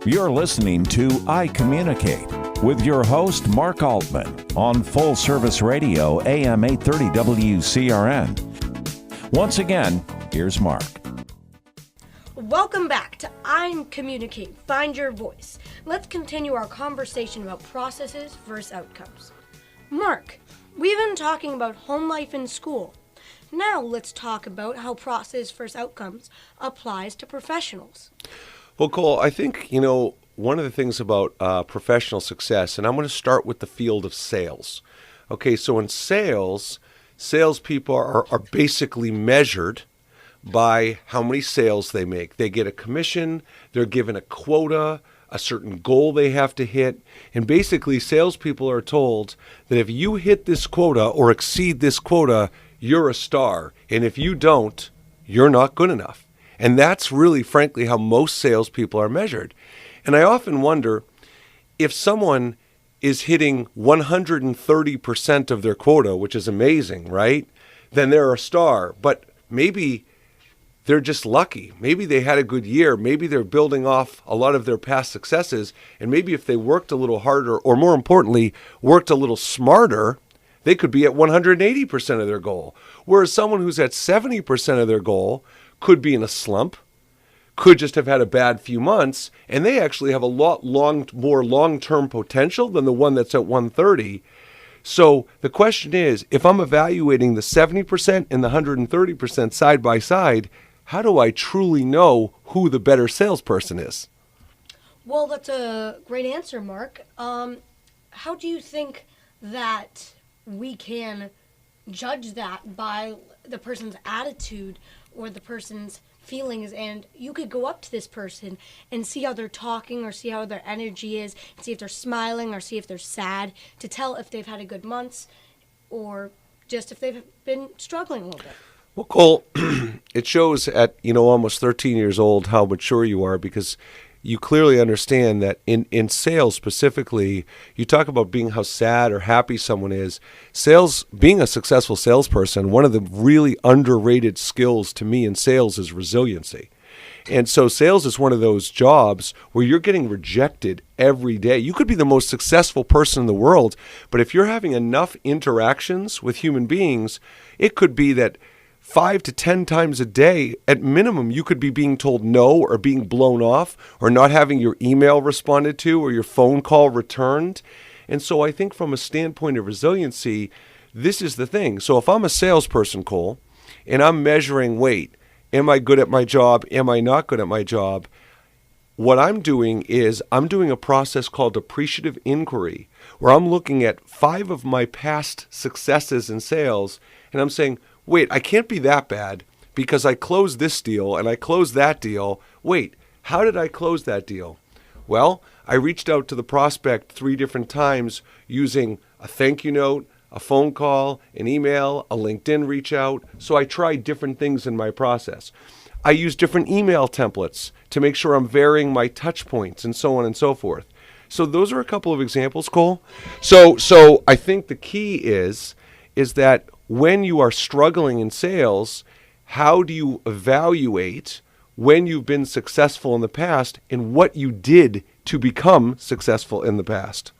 You're listening to iCommunicate with your host, Mark Altman, on Full Service Radio, AM 830 WCRN. Once again, here's Mark. Welcome back to iCommunicate, Find Your Voice. Let's continue our conversation about processes versus outcomes. Mark, we've been talking about home life and school. Now let's talk about how process versus outcomes applies to professionals. Well, Cole, I think, one of the things about professional success, and I'm going to start with the field of sales. Okay, so in salespeople are basically measured by how many sales they make. They get a commission, they're given a quota, a certain goal they have to hit, and basically salespeople are told that if you hit this quota or exceed this quota, you're a star, and if you don't, you're not good enough. And that's really, frankly, how most salespeople are measured. And I often wonder if someone is hitting 130% of their quota, which is amazing, right? Then they're a star. But maybe they're just lucky. Maybe they had a good year. Maybe they're building off a lot of their past successes. And maybe if they worked a little harder, or more importantly, worked a little smarter, they could be at 180% of their goal. Whereas someone who's at 70% of their goal could be in a slump, could just have had a bad few months, and they actually have a lot more long-term potential than the one that's at 130. So the question is, if I'm evaluating the 70% and the 130% side by side, how do I truly know who the better salesperson is? Well, that's a great answer, Mark. How do you think that we can judge that by the person's attitude or the person's feelings? And you could go up to this person and see how they're talking or see how their energy is, see if they're smiling or see if they're sad, to tell if they've had a good month or just if they've been struggling a little bit. Well, Cole, it shows at almost 13 years old how mature you are, because you clearly understand that in sales specifically, you talk about being how sad or happy someone is. Sales, being a successful salesperson, one of the really underrated skills to me in sales is resiliency. And so sales is one of those jobs where you're getting rejected every day. You could be the most successful person in the world, but if you're having enough interactions with human beings, it could be that 5 to 10 times a day, at minimum, you could be being told no or being blown off or not having your email responded to or your phone call returned. And so I think from a standpoint of resiliency, this is the thing. So if I'm a salesperson, Cole, and I'm measuring, wait, am I good at my job? Am I not good at my job? What I'm doing is I'm doing a process called appreciative inquiry, where I'm looking at 5 of my past successes in sales, and I'm saying, wait, I can't be that bad because I closed this deal and I closed that deal. Wait, how did I close that deal? Well, I reached out to the prospect 3 different times using a thank you note, a phone call, an email, a LinkedIn reach out. So I tried different things in my process. I used different email templates to make sure I'm varying my touch points and so on and so forth. So those are a couple of examples, Cole. So I think the key is that when you are struggling in sales, how do you evaluate when you've been successful in the past and what you did to become successful in the past?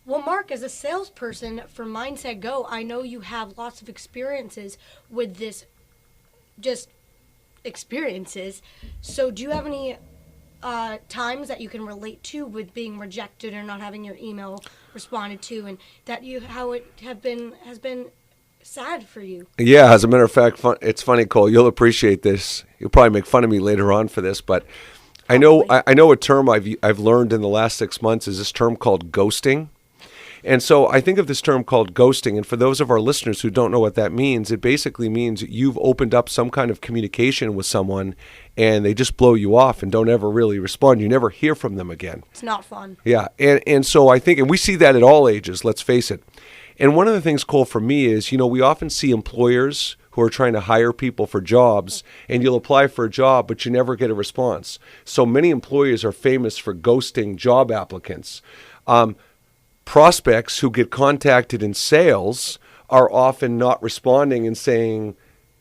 Well, Mark, as a salesperson for Mindset Go, I know you have lots of experiences with this, just experiences. So do you have any times that you can relate to with being rejected or not having your email responded to, and that how it has been sad for you? Yeah, as a matter of fact, it's funny, Cole. You'll appreciate this. You'll probably make fun of me later on for this, but I know a term I've learned in the last 6 months is this term called ghosting. And so I think of this term called ghosting, and for those of our listeners who don't know what that means, it basically means you've opened up some kind of communication with someone and they just blow you off and don't ever really respond. You never hear from them again. It's not fun. Yeah, and so I think, and we see that at all ages, let's face it. And one of the things, Cole, for me is, we often see employers who are trying to hire people for jobs, and you'll apply for a job, but you never get a response. So many employers are famous for ghosting job applicants. Prospects who get contacted in sales are often not responding and saying,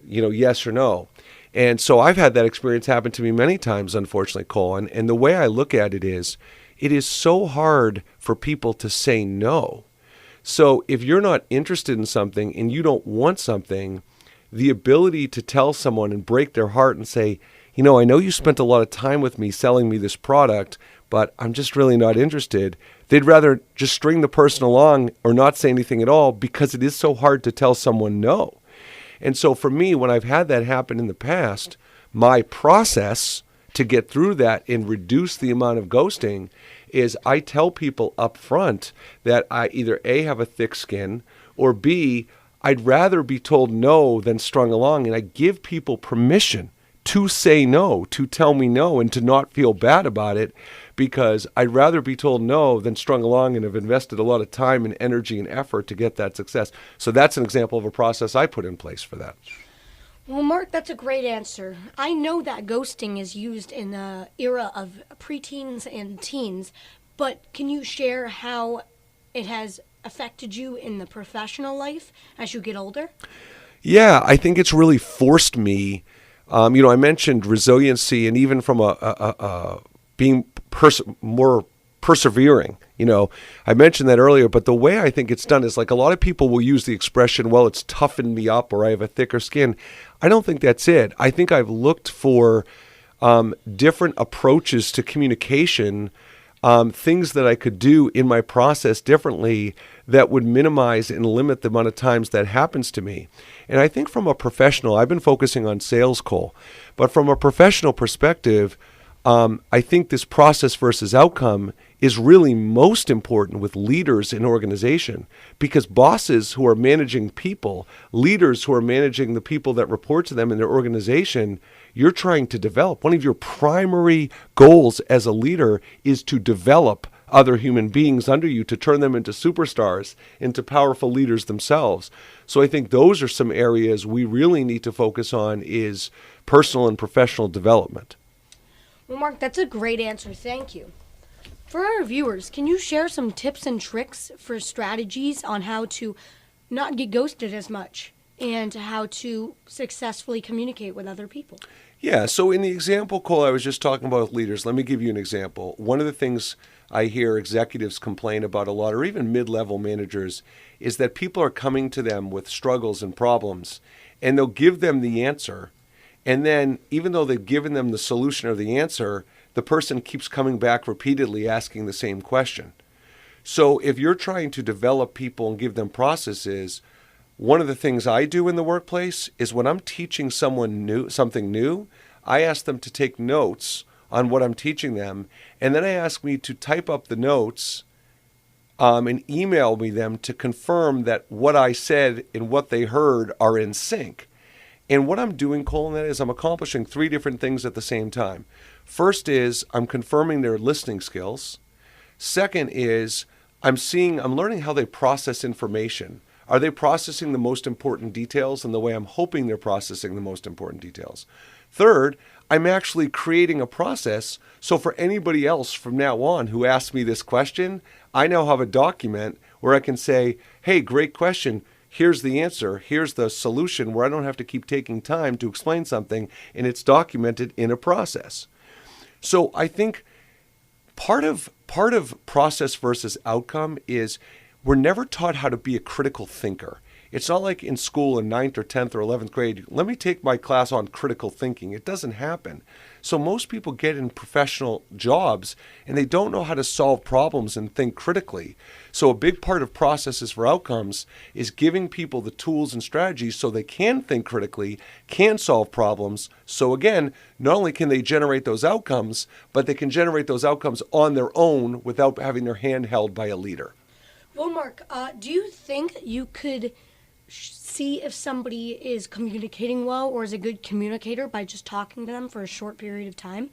yes or no. And so I've had that experience happen to me many times, unfortunately, Cole. And the way I look at it is so hard for people to say no. So if you're not interested in something and you don't want something, the ability to tell someone and break their heart and say, I know you spent a lot of time with me selling me this product, but I'm just really not interested. They'd rather just string the person along or not say anything at all because it is so hard to tell someone no. And so for me, when I've had that happen in the past, my process to get through that and reduce the amount of ghosting is I tell people up front that I either A, have a thick skin, or B, I'd rather be told no than strung along. And I give people permission to say no, to tell me no, and to not feel bad about it, because I'd rather be told no than strung along and have invested a lot of time and energy and effort to get that success. So that's an example of a process I put in place for that. Well, Mark, that's a great answer. I know that ghosting is used in the era of preteens and teens, but can you share how it has affected you in the professional life as you get older? Yeah, I think it's really forced me. I mentioned resiliency, and even from being more persevering. I mentioned that earlier, but the way I think it's done is like a lot of people will use the expression, well, it's toughened me up or I have a thicker skin. I don't think that's it. I think I've looked for different approaches to communication, things that I could do in my process differently that would minimize and limit the amount of times that happens to me. And I think from a professional, I've been focusing on sales, Cole, but from a professional perspective, I think this process versus outcome is really most important with leaders in organization, because bosses who are managing people, leaders who are managing the people that report to them in their organization, you're trying to develop. One of your primary goals as a leader is to develop other human beings under you, to turn them into superstars, into powerful leaders themselves. So I think those are some areas we really need to focus on, is personal and professional development. Well, Mark, that's a great answer. Thank you. For our viewers, can you share some tips and tricks for strategies on how to not get ghosted as much and how to successfully communicate with other people? Yeah, so in the example, Cole, I was just talking about with leaders, let me give you an example. One of the things I hear executives complain about a lot, or even mid-level managers, is that people are coming to them with struggles and problems, and they'll give them the answer. And then even though they've given them the solution or the answer, the person keeps coming back repeatedly asking the same question. So if you're trying to develop people and give them processes, one of the things I do in the workplace is when I'm teaching someone something new, I ask them to take notes on what I'm teaching them, and then I ask me to type up the notes and email me them to confirm that what I said and what they heard are in sync. And what I'm doing, Cole, in that is I'm accomplishing three different things at the same time. First is I'm confirming their listening skills. Second is I'm learning how they process information. Are they processing the most important details in the way I'm hoping they're processing the most important details? Third, I'm actually creating a process so for anybody else from now on who asks me this question, I now have a document where I can say, hey, great question. Here's the answer, here's the solution, where I don't have to keep taking time to explain something, and it's documented in a process. So I think part of process versus outcome is we're never taught how to be a critical thinker. It's not like in school in 9th or 10th or 11th grade, let me take my class on critical thinking. It doesn't happen. So most people get in professional jobs and they don't know how to solve problems and think critically. So a big part of processes for outcomes is giving people the tools and strategies so they can think critically, can solve problems. So again, not only can they generate those outcomes, but they can generate those outcomes on their own without having their hand held by a leader. Well, Mark, do you think you could see if somebody is communicating well or is a good communicator by just talking to them for a short period of time?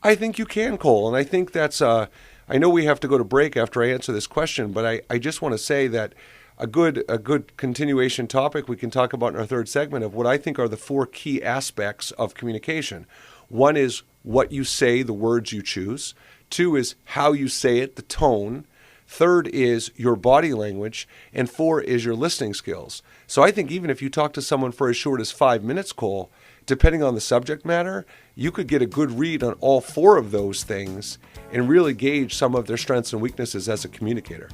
I think you can, Cole, and I think that's, I know we have to go to break after I answer this question, but I just want to say that a good continuation topic we can talk about in our third segment of what I think are the four key aspects of communication. One is what you say, the words you choose. Two is how you say it, the tone. Third is your body language, and 4 is your listening skills. So I think even if you talk to someone for as short as 5 minutes, Cole, depending on the subject matter, you could get a good read on all 4 of those things and really gauge some of their strengths and weaknesses as a communicator.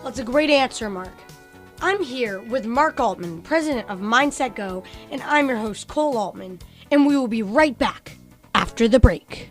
That's a great answer, Mark. I'm here with Mark Altman, president of Mindset Go, and I'm your host, Cole Altman, and we will be right back after the break.